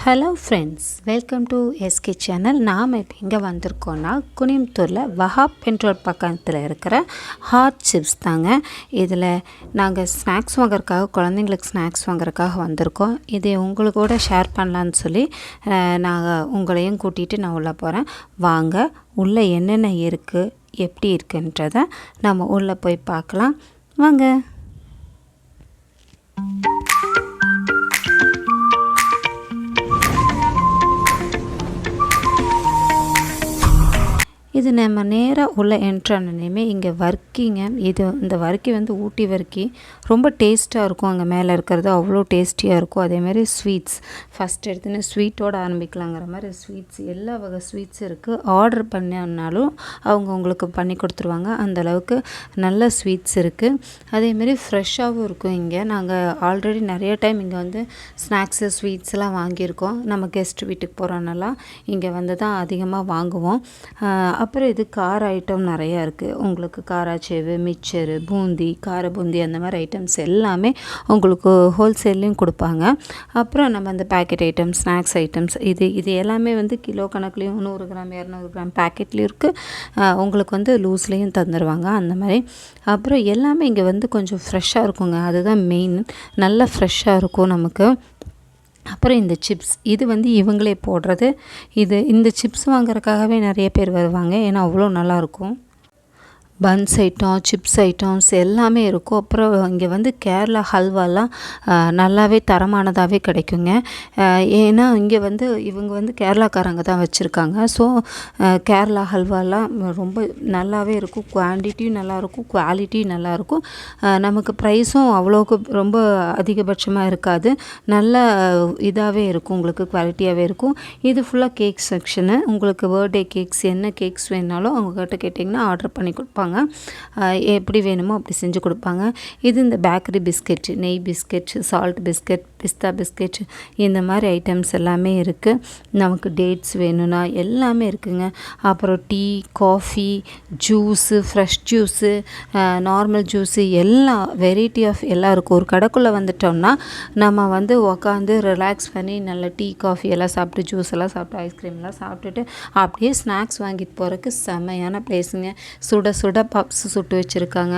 Hello friends, welcome to SK channel. நாம் இப்போ எங்கே வந்திருக்கோன்னா குனியம்புத்தூரில் வஹாப் பெட்ரோல் பக்கத்தில் இருக்கிற ஹாட் சிப்ஸ் தாங்க. இதில் நாங்கள் ஸ்நாக்ஸ் வாங்குறதுக்காக, குழந்தைங்களுக்கு ஸ்நாக்ஸ் வாங்குறதுக்காக வந்திருக்கோம். இதை உங்களுக்கூட ஷேர் பண்ணலான்னு சொல்லி நாங்கள் உங்களையும் கூட்டிகிட்டு நான் உள்ளே போகிறேன். வாங்க, உள்ளே என்னென்ன இருக்குது, எப்படி இருக்குன்றதை நம்ம உள்ளே போய் பார்க்கலாம். வாங்க. இது நம்ம நேராக உள்ள என்ட்ரானோனையுமே இங்கே வர்க்கிங்க. இந்த வர்க்கி வந்து ஊட்டி வர்க்கி ரொம்ப டேஸ்ட்டாக இருக்கும். அங்கே மேலே இருக்கிறது அவ்வளோ டேஸ்டியாக இருக்கும். அதேமாதிரி ஸ்வீட்ஸ் ஃபஸ்ட் எடுத்துன்னு ஸ்வீட்டோடு ஆரம்பிக்கலாங்கிற மாதிரி ஸ்வீட்ஸ், எல்லா வகை ஸ்வீட்ஸ் இருக்குது. ஆர்டர் பண்ணாலும் அவங்க உங்களுக்கு பண்ணி கொடுத்துருவாங்க. அந்தளவுக்கு நல்ல ஸ்வீட்ஸ் இருக்குது. அதேமாரி ஃப்ரெஷ்ஷாகவும் இருக்கும். இங்கே நாங்கள் ஆல்ரெடி நிறைய டைம் இங்கே வந்து ஸ்நாக்ஸு ஸ்வீட்ஸ்லாம் வாங்கியிருக்கோம். நம்ம கெஸ்ட் வீட்டுக்கு போகிறோன்னெல்லாம் இங்கே வந்து தான் அதிகமாக வாங்குவோம். அப்புறம் இது கார ஐட்டம் நிறையா இருக்குது. உங்களுக்கு காராச்சேவு, மிக்சரு, பூந்தி, கார பூந்தி, அந்த மாதிரி ஐட்டம்ஸ் எல்லாமே உங்களுக்கு ஹோல்சேல்லையும் கொடுப்பாங்க. அப்புறம் நம்ம அந்த பேக்கெட் ஐட்டம்ஸ், ஸ்நாக்ஸ் ஐட்டம்ஸ், இது எல்லாமே வந்து கிலோ கணக்குலேயும் 100 கிராம் 200 கிராம் பேக்கெட்லேயும் இருக்குது. உங்களுக்கு வந்து லூஸ்லேயும் தந்துடுவாங்க அந்த மாதிரி. அப்புறம் எல்லாமே இங்கே வந்து கொஞ்சம் ஃப்ரெஷ்ஷாக இருக்குங்க. அதுதான் மெயின். நல்லா ஃப்ரெஷ்ஷாக இருக்கும் நமக்கு. அப்புறம் இந்த சிப்ஸ், இது வந்து இவங்களே போடுறது. இந்த சிப்ஸ் வாங்குறதுக்காகவே நிறைய பேர் வருவாங்க. ஏன்னா அவ்வளோ நல்லாயிருக்கும். பன்ஸ் ஐட்டம், சிப்ஸ் ஐட்டம்ஸ் எல்லாமே இருக்கும். அப்புறம் இங்கே வந்து கேரளா ஹல்வாலாம் நல்லாவே தரமானதாகவே கிடைக்குங்க. ஏன்னா இங்கே வந்து இவங்க வந்து கேரளாக்காரங்க தான் வச்சுருக்காங்க. ஸோ கேரளா ஹல்வாலாம் ரொம்ப நல்லாவே இருக்கும். குவான்டிட்டியும் நல்லாயிருக்கும், குவாலிட்டியும் நல்லாயிருக்கும். நமக்கு ப்ரைஸும் அவ்வளோக்கு ரொம்ப அதிகபட்சமாக இருக்காது. நல்ல இதாகவே இருக்கும், உங்களுக்கு குவாலிட்டியாகவே இருக்கும். இது ஃபுல்லாக கேக் செக்ஷனு. உங்களுக்கு பர்த்டே கேக்ஸ், என்ன கேக்ஸ் வேணாலும் அவங்கக்கிட்ட கேட்டிங்கன்னா ஆர்டர் பண்ணி கொடுப்பாங்க. எப்படி வேணுமோ அப்படி செஞ்சு கொடுப்பாங்க. இது இந்த பேக்கரி பிஸ்கெட், நெய் பிஸ்கெட், சால்ட் பிஸ்கெட், பிஸ்தா பிஸ்கெட், இந்த மாதிரி ஐட்டம்ஸ் எல்லாமே இருக்குது. நமக்கு டேட்ஸ் வேணும்னா எல்லாமே இருக்குங்க. அப்புறம் tea, coffee, juice, fresh juice, normal juice, எல்லாம் வெரைட்டி ஆஃப் எல்லாம் இருக்கும். ஒரு கடைக்குள்ளே வந்துட்டோம்னா நம்ம வந்து உக்காந்து ரிலாக்ஸ் பண்ணி நல்ல டீ, காஃபி எல்லாம் சாப்பிட்டு, ஜூஸ் எல்லாம் சாப்பிட்டு, ஐஸ்கிரீம்லாம் சாப்பிட்டுட்டு அப்படியே ஸ்நாக்ஸ் வாங்கிட்டு போகிறதுக்கு செம்மையான பிளேஸுங்க. சுட சுட பப்ஸ் சுட்டு வச்சுருக்காங்க.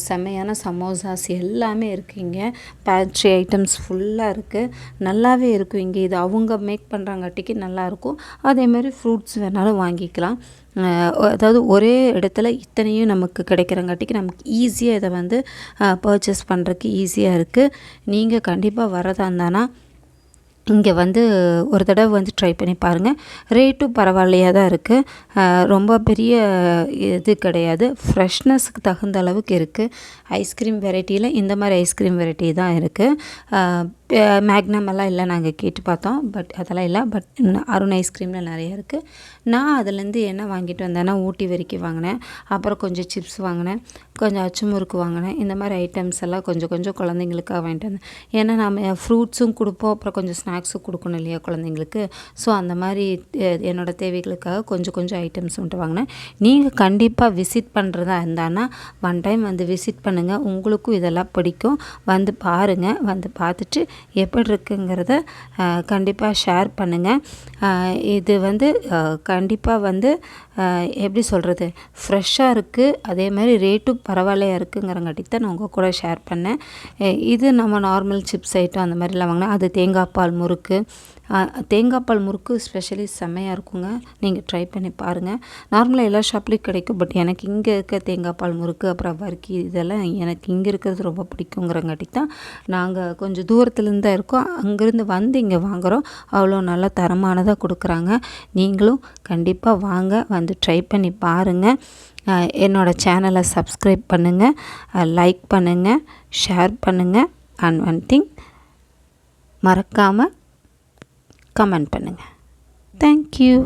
செம்மையான சமோசாஸ் எல்லாமே இருக்குது. இங்கே பேட்ரி ஐட்டம்ஸ் ஃபுல்லாக இருக்குது. நல்லாவே இருக்கும் இங்கே. இது அவங்க மேக் பண்ணுறாங்காட்டிக்கு நல்லாயிருக்கும். அதேமாதிரி ஃப்ரூட்ஸ் வேணாலும் வாங்கிக்கலாம். அதாவது ஒரே இடத்துல இத்தனையும் நமக்கு கிடைக்கிறங்காட்டிக்கு நமக்கு ஈஸியாக இதை வந்து பர்ச்சேஸ் பண்ணுறதுக்கு ஈஸியாக இருக்குது. நீங்கள் கண்டிப்பாக வரதா இருந்தானா இங்கே வந்து ஒரு தடவை வந்து ட்ரை பண்ணி பாருங்கள். ரேட்டும் பரவாயில்லையாக தான் இருக்குது. ரொம்ப பெரிய இது கிடையாது. ஃப்ரெஷ்னஸ்க்கு தகுந்த அளவுக்கு இருக்குது. ஐஸ்கிரீம் வெரைட்டியில் இந்த மாதிரி ஐஸ்கிரீம் வெரைட்டி தான் இருக்குது. மேக்னம் எல்லாம் இல்லை, நாங்கள் கேட்டு பார்த்தோம். பட் அதெல்லாம் இல்லை. பட் அருண் ஐஸ்கிரீமில் நிறைய இருக்குது. நான் அதுலேருந்து என்ன வாங்கிட்டு வந்தேன்னா ஊட்டி வரைக்கும் வாங்கினேன். அப்புறம் கொஞ்சம் சிப்ஸ் வாங்கினேன், கொஞ்சம் அச்சு முறுக்கு வாங்கினேன். இந்த மாதிரி ஐட்டம்ஸ் எல்லாம் கொஞ்சம் கொஞ்சம் குழந்தைங்களுக்காக வாங்கிட்டு வந்தேன். ஏன்னா நம்ம ஃப்ரூட்ஸும் கொடுப்போம், அப்புறம் கொஞ்சம் ஸ்நாக்ஸும் கொடுக்கணும் இல்லையா குழந்தைங்களுக்கு. ஸோ அந்த மாதிரி என்னோடய தேவைகளுக்காக கொஞ்சம் கொஞ்சம் ஐட்டம்ஸ் வந்துட்டு வாங்கினேன். நீங்கள் கண்டிப்பாக விசிட் பண்ணுறதா இருந்தான்னா ஒன் டைம் வந்து விசிட் பண்ணுங்கள். உங்களுக்கும் இதெல்லாம் பிடிக்கும். வந்து பாருங்கள். வந்து பார்த்துட்டு எப்படி இருக்குங்கிறத கண்டிப்பாக ஷேர் பண்ணுங்கள். இது வந்து கண்டிப்பாக வந்து எப்படி சொல்கிறது, ஃப்ரெஷ்ஷாக இருக்குது. அதே மாதிரி ரேட்டும் பரவாயில்லையா இருக்குங்கிறங்காட்டி தான் நான் உங்கள் கூட ஷேர் பண்ணேன். இது நம்ம நார்மல் சிப்ஸ் ஐட்டம் அந்த மாதிரிலாம் வாங்கினேன். அது தேங்காய் பால் முறுக்கு, தேங்காய் பால் முறுக்கு ஸ்பெஷலி செம்மையாக இருக்குங்க. நீங்கள் ட்ரை பண்ணி பாருங்கள். நார்மலாக எல்லா ஷாப்லேயும் கிடைக்கும். பட் எனக்கு இங்கே இருக்க தேங்காய் பால் முறுக்கு, அப்புறம் வர்க்கி, இதெல்லாம் எனக்கு இங்கே இருக்கிறது ரொம்ப பிடிக்குங்கிறங்காட்டி தான் நாங்கள் கொஞ்சம் தூரத்துலேருந்து தான் இருக்கோம். அங்கேருந்து வந்து இங்கே வாங்குகிறோம். அவ்வளோ நல்லா தரமானதாக கொடுக்குறாங்க. நீங்களும் கண்டிப்பாக வாங்க, வந்து ட்ரை பண்ணி பாருங்கள். என்னோடய சேனலை சப்ஸ்கிரைப் பண்ணுங்கள், லைக் பண்ணுங்கள், ஷேர் பண்ணுங்கள். அண்ட் ஒன் திங், மறக்காமல் கமெண்ட் பண்ணுங்கள். தேங்க்யூ.